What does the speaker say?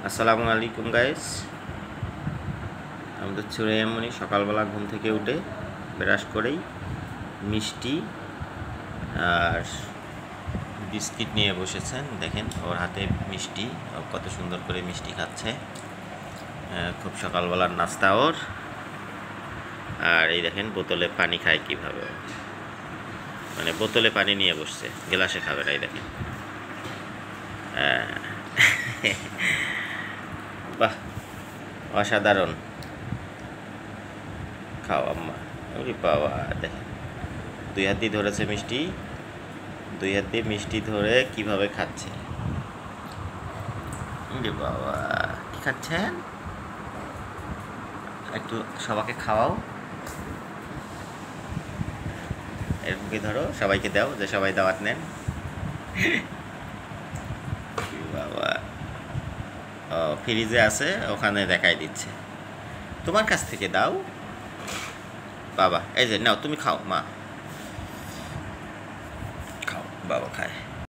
আসসালামু আলাইকুম গাইস। আমাদের চুরাইয়ামণি সকালবেলা ঘুম থেকে উঠে ব্রাশ করেই মিষ্টি আর বিস্কিট নিয়ে বসেছেন। দেখেন ওর হাতে মিষ্টি, ও কত সুন্দর করে মিষ্টি খাচ্ছে। খুব সকালবেলার নাস্তা ওর। আর এই দেখেন বোতলে পানি খায় কীভাবে, মানে বোতলে পানি নিয়ে বসছে, গ্লাসে খাবে না। এই দেখেন, বাহ, অসাধারণ। খাও আম্মা। ওরে বাবা, দেখেন দুই হাত দিয়ে ধরেছে মিষ্টি, দুই হাত দিয়ে মিষ্টি ধরে কিভাবে খাচ্ছে। ওরে বাবা, কি খাচ্ছেন? একটু সবাইকে খাওয়াও, এরকম কি ধরো, সবাইকে দাও, যে সবাই দাওয়াত নেন। বাবা, ও ফ্রিজে আছে, ওখানে দেখাই দিচ্ছে। তোমার কাছ থেকে দাও বাবা। এই যে নাও, তুমি খাও মা, খাও। বাবা খায়।